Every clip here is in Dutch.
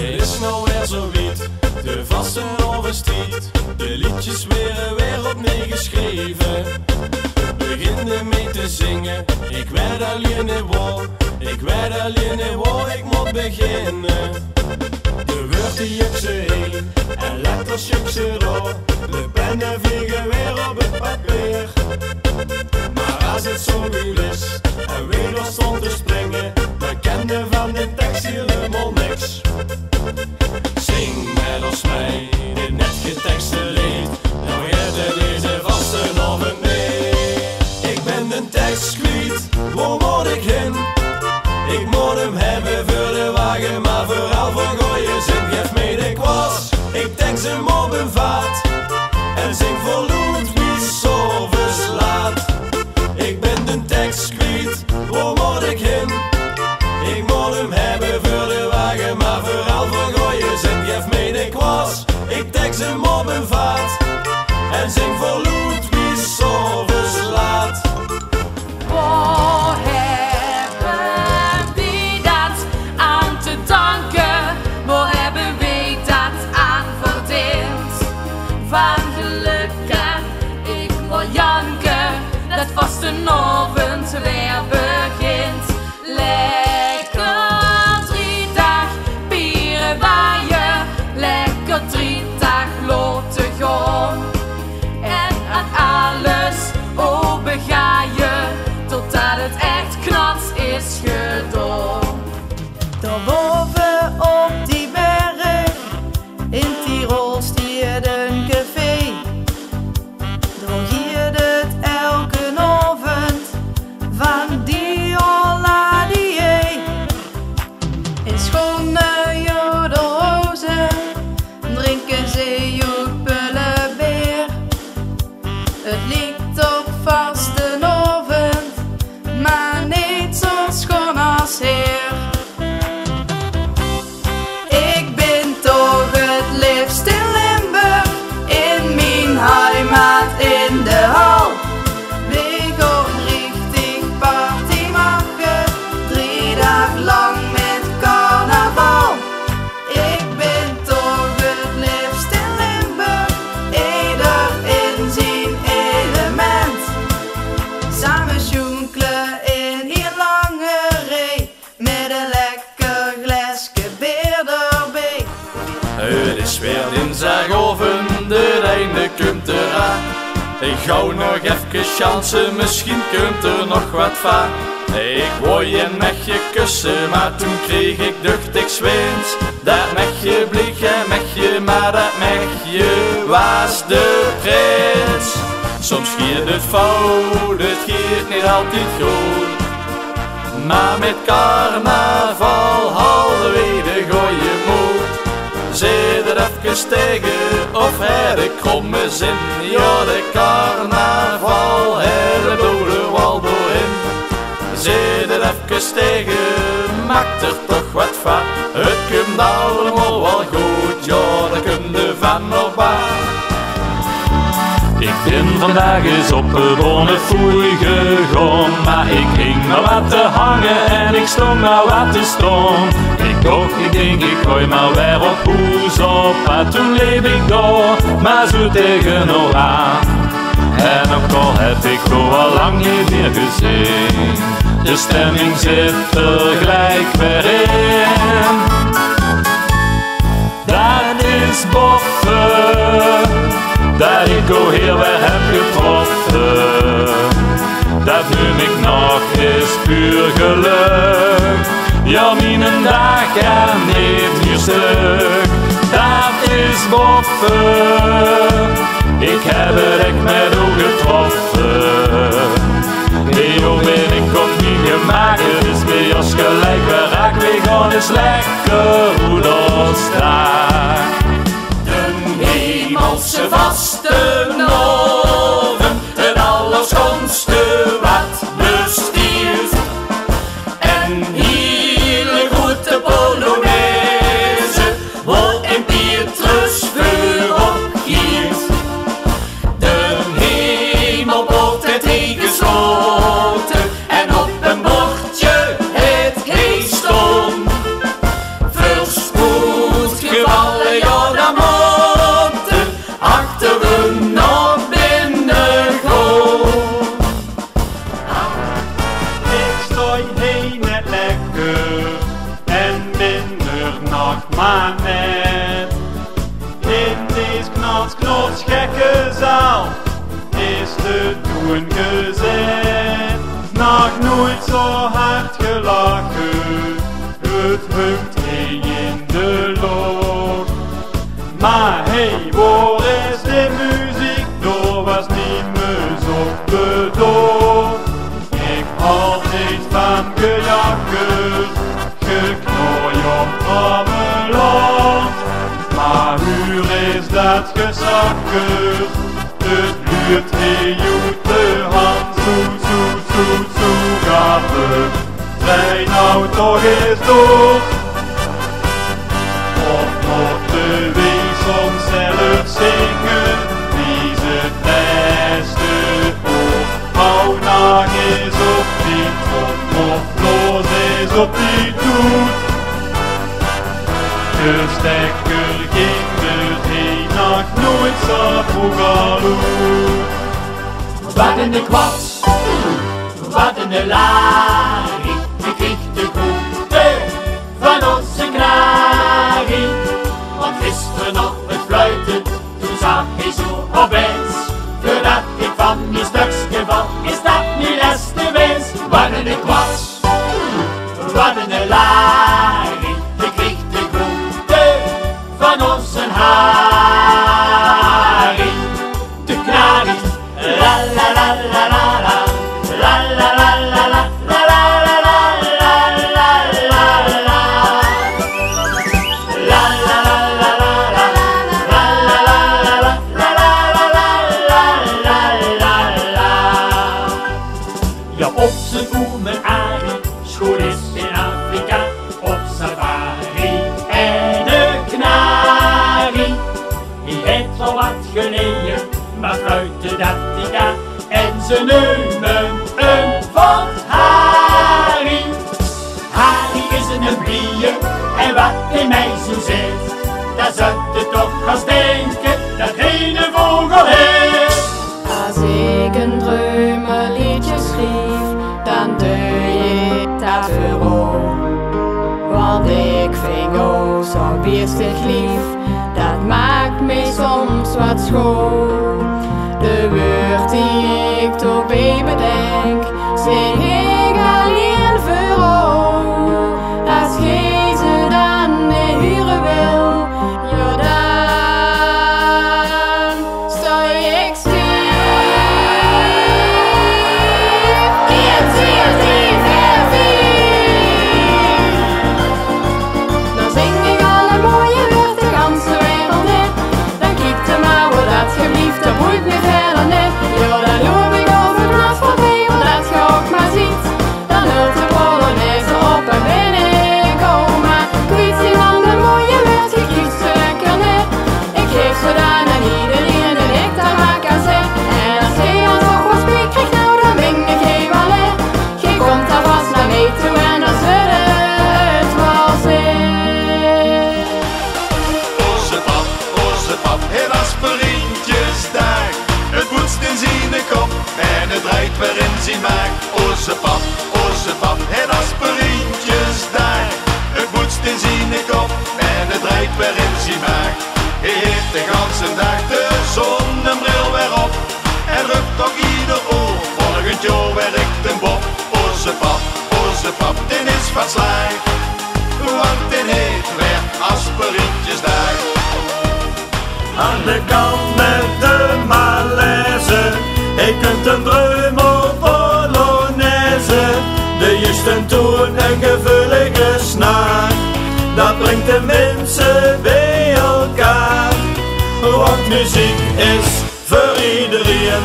Het is nou weer zo wiet, de vaste overstiet. De liedjes weer opnieuw geschreven. Begin ermee te zingen, ik weet alleen niet waar. Ik weet alleen niet waar ik moet beginnen. De woorden juk ze heen en letters juk ze door. De pennen vliegen weer op het papier. Maar als het zo wiel is en weer stond te springen, dan kende van de tekst helemaal niks. Zing met ons mee, dit net getekste lied. Nou gaat deze vastenavond mee. Ik ben de tekst kwijt, waar moet ik heen? Ik moet hem hebben voor de wagen, maar vooral voor gooien zin. Geef mij de kwas, ik denk ze op een vaat. En zing voor lood wie zo verslaat. Ik ben de tekst kwijt, waar moet ik heen? Ik moet hem hebben voor de wagen, maar vooral voor gooien zin. Geef mij de kwas, ik denk ze op een vaat. En zing voor lood wie zo verslaat. Vastenavond weer begint. Lekker 3 dag bieren waaien, lekker 3 dag loten gaan. En aan alles open ga je, totdat het echt knats is gedaan. Daarboven op die berg, in Tirol stiert een café. Daar giert het elke avond van die alla die in schone jodelrozen drinken ze joepelebeer. Het ligt op vastenavond, maar niet zo schoon als heer. Ik ben toch het liefst in Limburg, in mijn heimat in de hal. We gaan richting party maken, 3 dagen lang met carnaval. Ik ben toch het liefst in Limburg, ieder in zijn element. Samen sjoenkelen in een lange rij, met een lekker glaasje bier erbij. Het is weer dinsdagavond, het einde komt eraan. Ik gauw nog even chansen, misschien komt er nog wat van. Ik wou je mechje kussen, maar toen kreeg ik ducht ik zweens. Dat mechje bleek geen mechje, maar dat mechje was de prins. Soms giert het fout, het giert niet altijd goed. Maar met carnaval halverwege gooi je moed. Zit er even tegen of heb ik kromme zin? Ja, de carnaval, hele dode wal doorheen. Zit er even tegen, maakt er toch wat van. Het komt allemaal wel goed, ja, daar komt er van op aan. Ik ben vandaag eens op een bonnefoei gegaan, maar ik ging maar wat te hangen en ik stond maar wat te staan. Ik denk, ik gooi maar weer op hoes op, maar toen leef ik door, maar zo tegen nog aan. En ook al heb ik al lang niet meer gezien, de stemming zit er gelijk weer in. Dat is boffen, dat ik al heel weer heb getroffen. Dat noem ik nog eens puur geluk. Ja, mijn dag en niet meer stuk. Dat is boffen, ik heb het echt met ogen getroffen. Nee, hoe ben ik op niet gemaakt, het is bij ons gelijk. We raak, we gaan eens lekker hoe dat staat. De hemelse vastenavond, het allerschoonste wat bestiert. En hele goede polonaise, waar in Pietrus vuur opgiet. De hemel wordt het heen gesloten en op een bordje het heen stond. Verspoed Ach, maakt net. In deze knots gekke zaal is de toon gezet. Nog nooit zo hard gelachen, het hangt in de lucht. Maar hey, waar is de muziek? Daar was niet meer zo bedoeld. Ik had niet van gejakkerd, geknooid op mijn land. Maar huur is dat gezakkerd, het duurt heel uit de hand. Zo gaat de trein nou toch eens door. Of moet de wees zelf zingen, wie is het beste oor. Hou nog eens op die trom, of bloos eens op die toet. De stekker ging erheen, nog nooit zo vroeg al uit. Wat in de kwats, wat in de larie, wie kreeg de groete van onze knarie. Want gisteren nog het fluiten, toen zag ik zo opeens, voordat ik van die stukje val, is dat niet les te wens. Wat in de kwats, wat in de larie, wie kreeg de groete van onze harie. De knarie, la la la la la la. La la la la la la la la la la la la. La la la la la la la la la la la. Ja, op zijn oemer Arie, schoon is in Afrika, op safari. En de knarie, die heeft al wat geleden, maar fluiten dat die gaat. En ze nemen een pot haring. Haring is een blije, en wat in mij zo zit, daar zou het toch als denken dat geen vogel heeft. Als ik een dromenliedje schreef, dan doe ik dat vooral. Want ik vind o zo beestig lief, dat maakt me soms wat schoon. De woord die ik tot bij bedenk, zing ik alleen voor jou. Als gij ze dan niet huren wil, ja dan sta ik stil. 1, 2, 3, 4, 4. Dan zing ik alle mooie woorden, de ganse wereld net. Dan kijkt er maar wat dat geblieft, dat boeit me verder net. Ja, dan loop ik over het glas voorbij, omdat je ook maar ziet. Dan lult de polonaise op en ben ik oma. Ik weet geen ander mooie woord, je kiest ze lekker net. Ik geef ze dan aan iedereen en ik dan maak aan zet. En als hij dan toch wat spreekt krijgt, nou dan ben ik geen ballet. Je komt daar vast naar mee toe en dan zullen het wel zijn. Onze pap, het aspirintjesdag. Het boetst in zijn kop en het draait weer in zijn maag. Onze pap, het aspirintjesdag. Het boetst in zijn kop en het draait weer in zijn maag. Hij heeft de ganse dag de zonnebril weer op en rukt toch ieder oor. Volgend jaar werkt een bob. Onze pap, dit is wat slaag. Want dit heet weer aspirintjesdag. Aan de kant met de malaise, ik kunt een drummel polonaise. De juiste toon en gevoelige snaar, dat brengt de mensen bij elkaar. Want muziek is voor iedereen,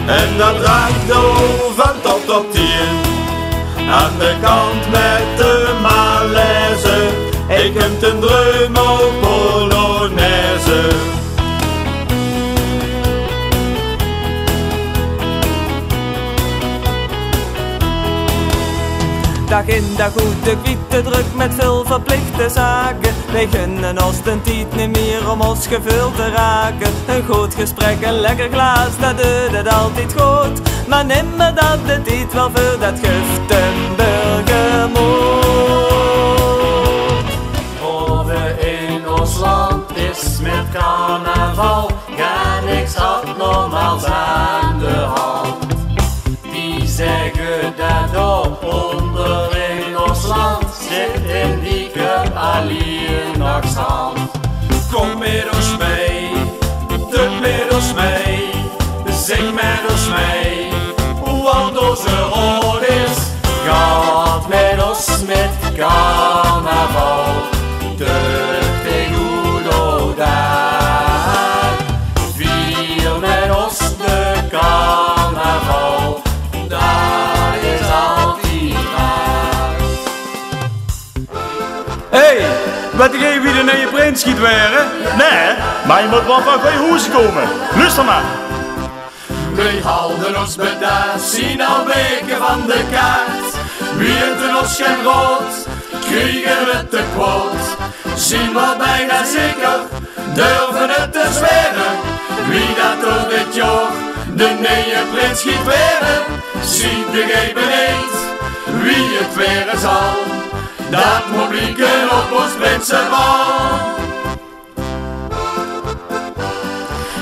en dat raakt door van top tot teen. Aan de kant met de malaise, ik kunt een drummel polonaise. Dag in dag uit, de kwitte druk met veel verplichte zaken. Wij gunnen ons de tijd niet meer om ons gevoel te raken. Een goed gesprek, een lekker glaas, dat doet het altijd goed. Maar nimmer dat de tijd wel voor dat Guftenburgermoed. carnavalsdag. Kom met ons mee, doe met ons mee, zing met ons mee, want onze rol is. Gaat met ons met carnaval, de goede dag. Vier met ons de carnaval, dat is altijd raar. Hey, wat jij weer naar je prins schiet waren? Nee, maar je moet wel van goeie hoes komen. Luister maar. Wij houden ons bedaard, zien al weken van de kaart. Wie het ons geen rood, krijgen we te quote. Zien we bijna zeker, durven het te zweren. Wie dat door dit jaar de nieuwe prins schiet werden. Ziet de geven niet, wie het weren zal. Dat moet blijken op ons prinsenbal.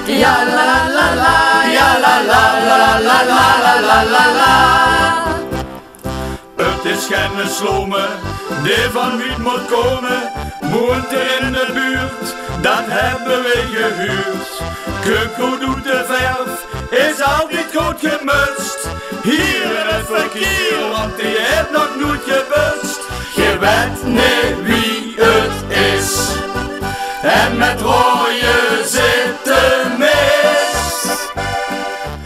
Ja la la la, ja la la la la la la la la. Het is geen slome, die van wie moet komen, moet er in de buurt, dat hebben we gehuurd. Kijk hoe doet de verf, is altijd goed gemutst. Hier in het verkeer, want die heeft nog nooit gebutst. Je weet niet wie het is, en met rode zitten mis.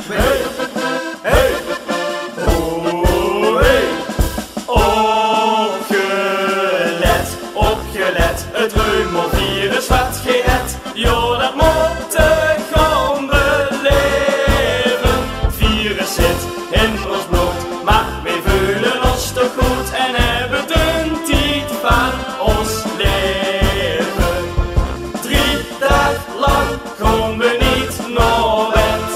Hey, hey, oh hey. Opgelet, het reumelvirus wat gered. Jo, dat moet gewoon beleven. Virus zit in ons bloed, maar wij voelen ons toch goed en hebben de tijd van ons leven. 3 dagen lang komen we niet naar bed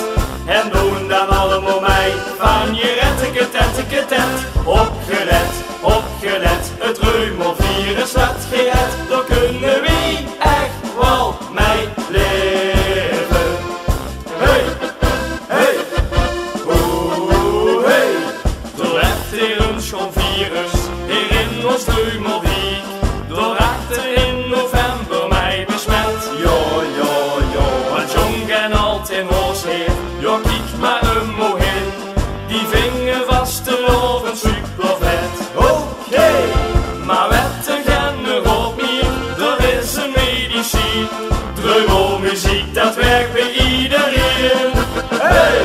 en doen dan allemaal mij van je retteke. Opgelet, het reumelvirus wat gered, dan kunnen we echt wel mee leven. Hey, hey, oh hey, door echt een schoon virus, hier in ons reumelwiek, door achter in november mij besmet. Jo, want jong en alt in ons heer, jo kiek maar omhoog in, die vingen vast erover een supervet. Oké, maar wat te gaan er ook niet, er is een medicijn. Dreumelmuziek, dat werkt bij iedereen. Hey!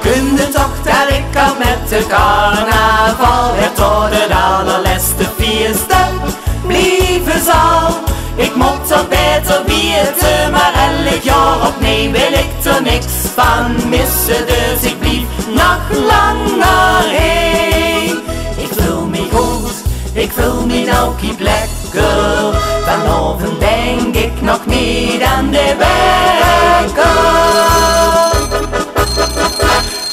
Kun je toch dat ik al met de carnaval het door de allerlaatste feesten blijven zal. Ik moet toch beter weten, maar elk jaar opnieuw wil ik er niks van missen. Dus ik blijf nog langer heen. Ik voel me goed, ik voel me nou kiep lekker. Vanavond denk ik nog niet aan de wekker.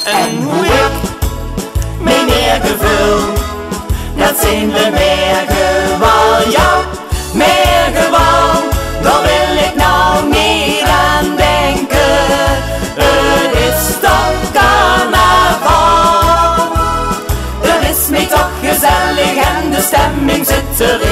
En hoe ik mijn eigen voel, dat zijn we meer gewoon, ja, meer gewoon. Daar wil ik nou niet aan denken, het is toch carnaval. Er is mij toch gezellig en de stemming zit erin.